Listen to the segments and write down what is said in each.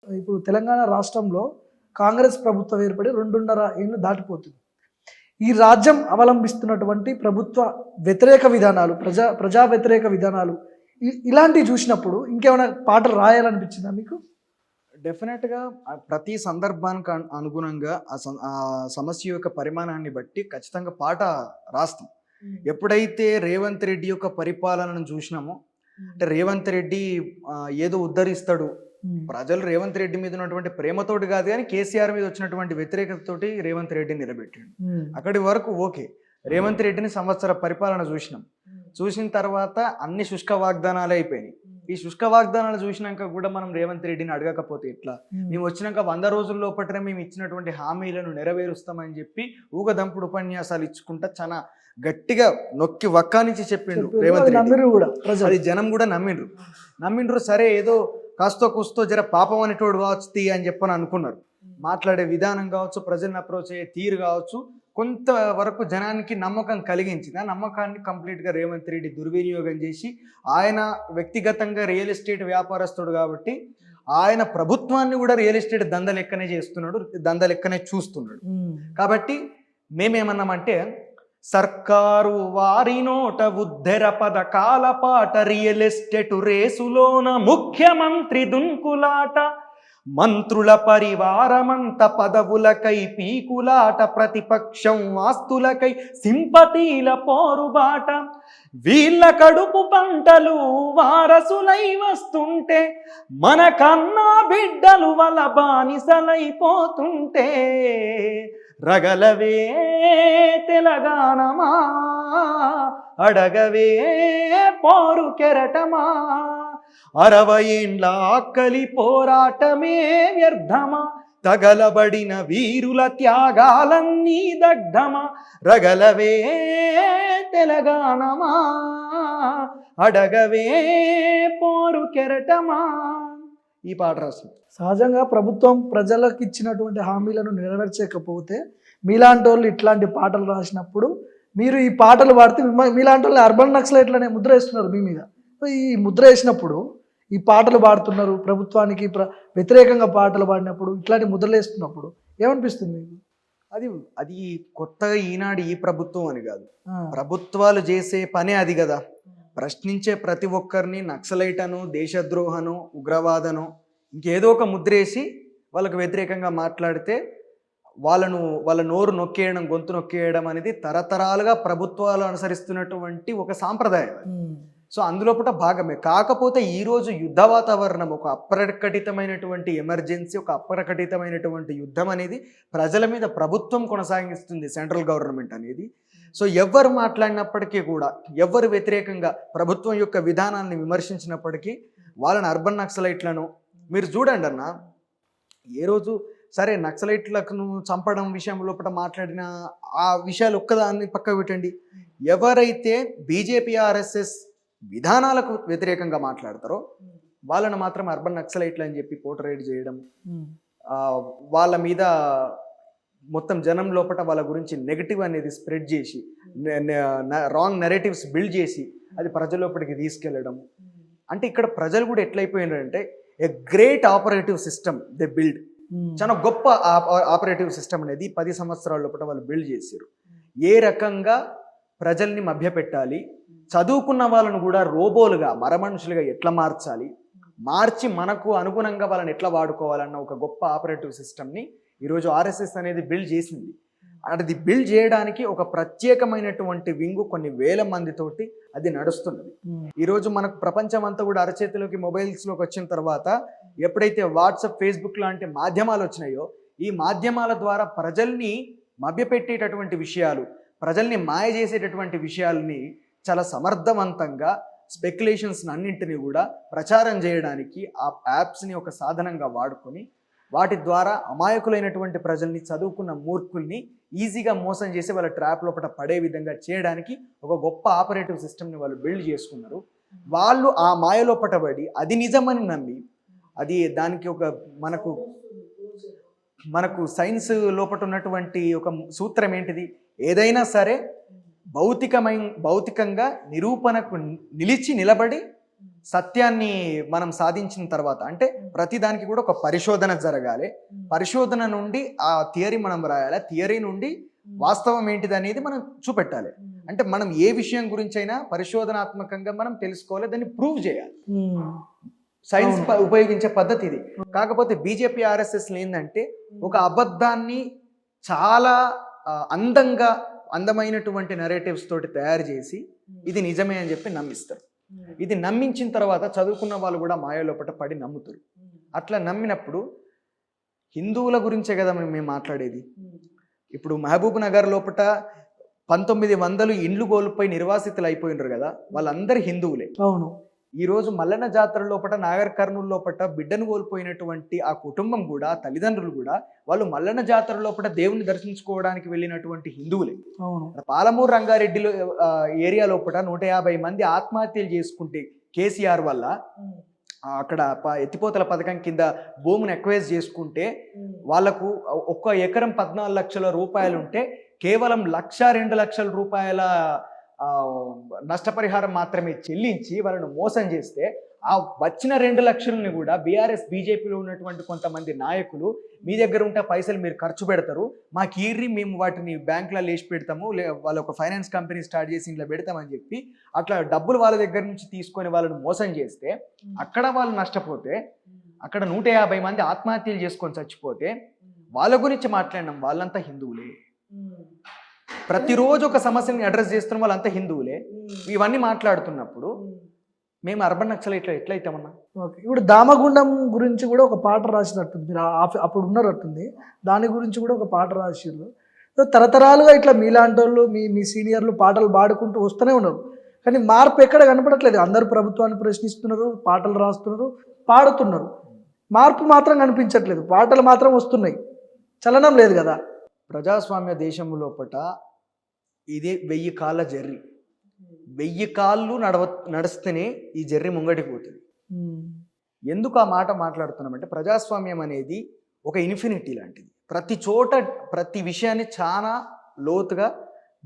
ఇప్పుడు తెలంగాణ రాష్ట్రంలో కాంగ్రెస్ ప్రభుత్వం ఏర్పడి 2.5 ఏళ్ళు దాటిపోతుంది. ఈ రాజ్యం అవలంబిస్తున్నటువంటి ప్రభుత్వ వ్యతిరేక విధానాలు, ప్రజా వ్యతిరేక విధానాలు ఇలాంటివి చూసినప్పుడు ఇంకేమైనా పాటలు రాయాలనిపించిందా మీకు? డెఫినెట్‌గా ప్రతి సందర్భానికి అనుగుణంగా ఆ సమస్య యొక్క పరిమాణాన్ని బట్టి ఖచ్చితంగా పాట రాస్తాం. ఎప్పుడైతే రేవంత్ రెడ్డి యొక్క పరిపాలనను చూసినామో, అంటే రేవంత్ రెడ్డి ఏదో ఉద్ధరిస్తాడు, ప్రజలు రేవంత్ రెడ్డి మీద ఉన్నటువంటి ప్రేమతోటి కాదు కానీ కేసీఆర్ మీద వచ్చినటువంటి వ్యతిరేకతతోటి రేవంత్ రెడ్డిని నిలబెట్టాడు. అక్కడి వరకు ఓకే. రేవంత్ రెడ్డిని సంవత్సర పరిపాలన చూసినాం. చూసిన తర్వాత అన్ని శుష్క వాగ్దానాలే అయిపోయినాయి. ఈ శుష్క వాగ్దానాలు చూసినాక కూడా మనం రేవంత్ రెడ్డిని అడగకపోతే ఎట్లా? మేము వచ్చినాక 100 రోజుల లోపలనే మేము ఇచ్చినటువంటి హామీలను నెరవేరుస్తామని చెప్పి ఊగదంపుడు ఉపన్యాసాలు ఇచ్చుకుంటా చాలా గట్టిగా నొక్కి వక్కానించి చెప్పిండు రేవంత్ రెడ్డి. అది జనం కూడా నమ్మిండ్రు. సరే ఏదో కాస్తో కూస్తో జర పాపం అనేటోడు కావచ్చు అని చెప్పని అనుకున్నారు. మాట్లాడే విధానం కావచ్చు, ప్రజలను అప్రోచ్ అయ్యే తీరు కావచ్చు, కొంతవరకు జనానికి నమ్మకం కలిగించింది. ఆ నమ్మకాన్ని కంప్లీట్గా రేవంత్ రెడ్డి దుర్వినియోగం చేసి, ఆయన వ్యక్తిగతంగా రియల్ ఎస్టేట్ వ్యాపారస్తుడు కాబట్టి ఆయన ప్రభుత్వాన్ని కూడా రియల్ ఎస్టేట్ దందలెక్కనే చేస్తున్నాడు, దందలెక్కనే చూస్తున్నాడు. కాబట్టి మేమేమన్నామంటే, సర్కారు వారి నోట ఉద్దెర పథకాల పాట, రియల్ ఎస్టేట్ రేసులోన ముఖ్యమంత్రి దుంకులాట, మంత్రుల పరివారమంత పదవులకై పీకులాట, ప్రతిపక్షం ఆస్తులకై సింపతీల పోరుబాట, వీళ్ళ కడుపు పంటలు వారసులై వస్తుంటే, మన కన్నా బిడ్డలు వల బానిసలైపోతుంటే, రగలవే తెలంగాణమా, అడగవే పోరు కెరటమా, 60 ఏండ్ల ఆకలి పోరాటమే వ్యర్థమా, తగలబడిన వీరుల త్యాగాలన్నీ దగ్ధమా, రగలవే తెలంగాణమా, అడగవే పోరు కెరటమా. ఈ పాట రాస్తుంది. సహజంగా ప్రభుత్వం ప్రజలకు ఇచ్చినటువంటి హామీలను నెరవేర్చకపోతే మీలాంటి వాళ్ళు ఇట్లాంటి పాటలు రాసినప్పుడు మీరు ఈ పాటలు పాడితే మీలాంటి వాళ్ళు అర్బన్ నక్సలైట్లనే ముద్ర వేస్తున్నారు మీ మీద. ఈ ముద్ర వేసినప్పుడు ఈ పాటలు పాడుతున్నారు, ప్రభుత్వానికి వ్యతిరేకంగా పాటలు పాడినప్పుడు, ఇట్లాంటి ముద్రలు వేస్తున్నప్పుడు ఏమనిపిస్తుంది మీకు? అది కొత్తగా ఈనాడు ఈ ప్రభుత్వం అని కాదు, ప్రభుత్వాలు చేసే పనే అది కదా. ప్రశ్నించే ప్రతి ఒక్కరిని నక్సలైట్ అను, దేశద్రోహను, ఉగ్రవాదను ఇంకేదో ఒక ముద్రేసి వాళ్ళకు వ్యతిరేకంగా మాట్లాడితే వాళ్ళ నోరు నొక్కేయడం, గొంతు నొక్కేయడం అనేది తరతరాలుగా ప్రభుత్వాలు అనుసరిస్తున్నటువంటి ఒక సాంప్రదాయం. సో అందులోపట భాగమే. కాకపోతే ఈరోజు యుద్ధ వాతావరణం, ఒక అప్రకటితమైనటువంటి ఎమర్జెన్సీ, ఒక అప్రకటితమైనటువంటి యుద్ధం అనేది ప్రజల మీద ప్రభుత్వం కొనసాగిస్తుంది, సెంట్రల్ గవర్నమెంట్ అనేది. సో ఎవరు మాట్లాడినప్పటికీ కూడా, ఎవరు వ్యతిరేకంగా ప్రభుత్వం యొక్క విధానాన్ని విమర్శించినప్పటికీ వాళ్ళని అర్బన్ నక్సలైట్లను మీరు చూడండి అన్న. ఏ రోజు సరే నక్సలైట్లను చంపడం విషయం లోపల మాట్లాడిన ఆ విషయాలు ఒక్కదాన్ని పక్క పెట్టండి. ఎవరైతే బీజేపీ ఆర్ఎస్ఎస్ విధానాలకు వ్యతిరేకంగా మాట్లాడతారో వాళ్ళని మాత్రం అర్బన్ నక్సలైట్లు అని చెప్పి పోర్ట్రేట్ చేయడం, వాళ్ళ మీద మొత్తం జనం లోపల వాళ్ళ గురించి నెగటివ్ అనేది స్ప్రెడ్ చేసి, రాంగ్ నెరేటివ్స్ బిల్డ్ చేసి అది ప్రజల లోపలికి తీసుకెళ్ళడం. అంటే ఇక్కడ ప్రజలు కూడా ఎట్లయిపోయినారంటే, a great operative system they build. చాలా గొప్ప ఆపరేటివ్ సిస్టమ్ అనేది 10 సంవత్సరాల లోపల వాళ్ళు బిల్డ్ చేశారు. ఏ రకంగా ప్రజల్ని మభ్యపెట్టాలి, చదువుకున్న వాళ్ళను కూడా రోబోలుగా, మరమనుషులుగా ఎట్లా మార్చి మనకు అనుగుణంగా వాళ్ళని ఎట్లా వాడుకోవాలన్న ఒక గొప్ప ఆపరేటివ్ సిస్టమ్ని ఈరోజు ఆర్ఎస్ఎస్ అనేది బిల్డ్ చేసింది. అది బిల్డ్ చేయడానికి ఒక ప్రత్యేకమైనటువంటి వింగు కొన్ని వేల మందితోటి అది నడుస్తున్నది. ఈరోజు మనకు ప్రపంచం అంతా కూడా అరచేతిలోకి, మొబైల్స్లోకి వచ్చిన తర్వాత ఎప్పుడైతే వాట్సాప్, ఫేస్బుక్ లాంటి మాధ్యమాలు వచ్చినాయో, ఈ మాధ్యమాల ద్వారా ప్రజల్ని మభ్యపెట్టేటటువంటి విషయాలు, ప్రజల్ని మాయ చేసేటటువంటి విషయాల్ని చాలా సమర్థవంతంగా స్పెక్యులేషన్స్ అన్నింటినీ కూడా ప్రచారం చేయడానికి ఆ యాప్స్ని ఒక సాధనంగా వాడుకొని వాటి ద్వారా అమాయకులైనటువంటి ప్రజల్ని, చదువుకున్న మూర్ఖుల్ని ఈజీగా మోసం చేసి వాళ్ళ ట్రాప్ లోపల పడే విధంగా చేయడానికి ఒక గొప్ప ఆపరేటివ్ సిస్టమ్ని వాళ్ళు బిల్డ్ చేసుకున్నారు. వాళ్ళు ఆ మాయలో పట్టబడి అది నిజమని నమ్మి, అది దానికి ఒక మనకు సైన్స్ లోపల ఉన్నటువంటి ఒక సూత్రం ఏంటిది, ఏదైనా సరే భౌతికంగా నిరూపణకు నిలిచి నిలబడి సత్యాన్ని మనం సాధించిన తర్వాత అంటే ప్రతి దానికి కూడా ఒక పరిశోధన జరగాలి. పరిశోధన నుండి ఆ థియరీ మనం రాయాలి. థియరీ నుండి వాస్తవం ఏంటిది అనేది మనం చూపెట్టాలి. అంటే మనం ఏ విషయం గురించి అయినా పరిశోధనాత్మకంగా మనం తెలుసుకోవాలి, దాన్ని ప్రూవ్ చేయాలి. సైన్స్ ఉపయోగించే పద్ధతి ఇది. కాకపోతే బీజేపీ ఆర్ఎస్ఎస్ ఏంటంటే ఒక అబద్ధాన్ని చాలా అందమైనటువంటి నెరేటివ్స్ తోటి తయారు చేసి ఇది నిజమే అని చెప్పి నమ్మిస్తారు. ఇది నమ్మించిన తర్వాత చదువుకున్న వాళ్ళు కూడా మాయ లోపల పడి నమ్ముతారు. అట్లా నమ్మినప్పుడు హిందువుల గురించే కదా మేము మాట్లాడేది. ఇప్పుడు మహబూబ్ నగర్ లోపల 1900 ఇండ్లు కోల్పోయి నిర్వాసితులు అయిపోయినారు కదా, వాళ్ళందరూ హిందువులే. అవును. ఈ రోజు మల్లన్న జాతర లోపల నాగర్ కర్నూలు లోపల బిడ్డను కోల్పోయినటువంటి ఆ కుటుంబం కూడా, తల్లిదండ్రులు కూడా వాళ్ళు మల్లన్న జాతర లోపల దేవుని దర్శించుకోవడానికి వెళ్ళినటువంటి హిందువులే. పాలమూరు రంగారెడ్డిలో ఏరియా లోపల 150 మంది ఆత్మహత్యలు చేసుకుంటే కేసీఆర్ వల్ల అక్కడ ఎత్తిపోతల పథకం కింద భూమిని ఎక్వైజ్ చేసుకుంటే వాళ్ళకు 1 ఎకరం 14 లక్షల రూపాయలు ఉంటే కేవలం 1-2 లక్షల రూపాయల నష్టపరిహారం మాత్రమే చెల్లించి వాళ్ళను మోసం చేస్తే ఆ వచ్చిన 2 లక్షలని కూడా బీఆర్ఎస్ బీజేపీలో ఉన్నటువంటి కొంతమంది నాయకులు మీ దగ్గర ఉంటే పైసలు మీరు ఖర్చు పెడతారు, మాకు ఈర్రి మేము వాటిని బ్యాంకులలో వేసి పెడతాము, వాళ్ళ ఒక ఫైనాన్స్ కంపెనీ స్టార్ట్ చేసి ఇంట్లో పెడతామని చెప్పి అట్లా డబ్బులు వాళ్ళ దగ్గర నుంచి తీసుకొని వాళ్ళని మోసం చేస్తే అక్కడ వాళ్ళు నష్టపోతే, అక్కడ 150 మంది ఆత్మహత్యలు చేసుకొని చచ్చిపోతే వాళ్ళ గురించి మాట్లాడినాం. వాళ్ళంతా హిందువులే. ప్రతిరోజు ఒక సమస్యని అడ్రస్ చేస్తున్న వాళ్ళంతా హిందువులే. ఇవన్నీ మాట్లాడుతున్నప్పుడు మేము అర్బన్ నక్సలైట్ ఎట్లయితామన్నా? ఓకే. ఇప్పుడు దామగుండం గురించి కూడా ఒక పాట రాసినట్టుంది, మీరు అప్పుడు ఉన్నట్టుంది, దాని గురించి కూడా ఒక పాట రాసిర్రు. తరతరాలుగా ఇట్లా మీలాంటి వాళ్ళు మీ సీనియర్లు పాటలు పాడుకుంటూ వస్తూనే ఉన్నారు, కానీ మార్పు ఎక్కడ కనపడట్లేదు. అందరూ ప్రభుత్వాన్ని ప్రశ్నిస్తున్నారు, పాటలు రాస్తున్నారు, పాడుతున్నారు, మార్పు మాత్రం కనిపించట్లేదు. పాటలు మాత్రం వస్తున్నాయి, చలనం లేదు కదా. ప్రజాస్వామ్య దేశం లోపట ఇదే 1000 కాళ్ళ జర్రీ. 1000 కాళ్ళు నడిస్తేనే ఈ జర్రీ ముంగటికి పోతుంది. ఎందుకు ఆ మాట మాట్లాడుతున్నామంటే ప్రజాస్వామ్యం అనేది ఒక ఇన్ఫినిటీ లాంటిది. ప్రతి చోట ప్రతి విషయాన్ని చాలా లోతుగా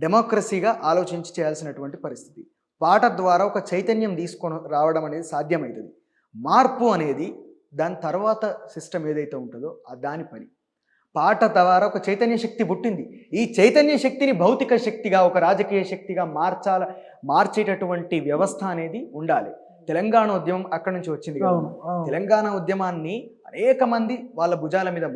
డెమోక్రసీగా ఆలోచించి చేయాల్సినటువంటి పరిస్థితి. పాట ద్వారా ఒక చైతన్యం తీసుకొని రావడం అనేది సాధ్యమవుతుంది. మార్పు అనేది దాని తర్వాత సిస్టమ్ ఏదైతే ఉంటుందో దాని పని. పాట ద్వారా ఒక చైతన్య శక్తి పుట్టింది. ఈ చైతన్య శక్తిని భౌతిక శక్తిగా, ఒక రాజకీయ శక్తిగా మార్చేటటువంటి వ్యవస్థ అనేది ఉండాలి. తెలంగాణ ఉద్యమం అక్కడి నుంచి వచ్చింది కదా. తెలంగాణ ఉద్యమాన్ని అనేక మంది వాళ్ళ భుజాల మీద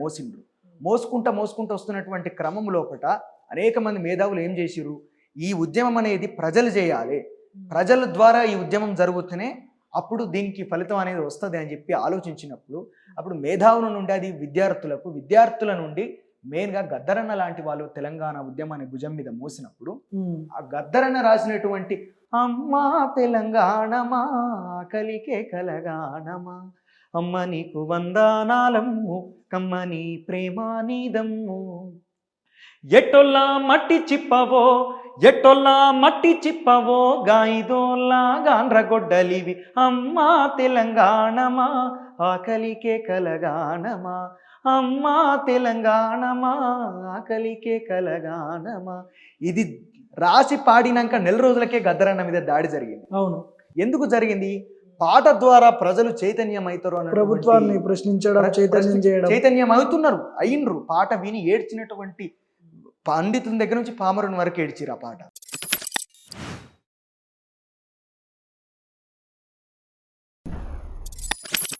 మోసుకుంటూ వస్తున్నటువంటి క్రమం లోపట అనేక మంది మేధావులు ఏం చేసిరు, ఈ ఉద్యమం అనేది ప్రజలు చేయాలి, ప్రజల ద్వారా ఈ ఉద్యమం జరుగుతూనే అప్పుడు దీనికి ఫలితం అనేది వస్తుంది అని చెప్పి ఆలోచించినప్పుడు అప్పుడు మేధావుల నుండి అది విద్యార్థుల నుండి మెయిన్గా గద్దరన్న లాంటి వాళ్ళు తెలంగాణ ఉద్యమాన్ని భుజం మీద మోసినప్పుడు ఆ గద్దరన్న రాసినటువంటి అమ్మా తెలంగాణమా కలికే కలగాణమా అమ్మ నీకు వందనాలమ్ము కమ్మని ప్రేమ నీదమ్ము ఎట్టొల్లా మట్టి చిప్పవో గాయిదోల్లా గాండ్రగొడ్డలివి అమ్మా తెలంగాణమా ఆకలికే కలగాణమా అమ్మా తెలంగాణమా ఆకలికే కలగాణమా. ఇది రాసి పాడినాక 4 రోజులకే గద్దరన్న మీద దాడి జరిగింది. అవును. ఎందుకు జరిగింది? పాట ద్వారా ప్రజలు చైతన్యం అవుతారు అని, ప్రభుత్వాన్ని ప్రశ్నించడం, చైతన్యం అయినరు. పాట విని ఏడ్చినటువంటి పండితుల దగ్గర నుంచి పామరుని వరకు ఏడ్చిరు ఆ పాట.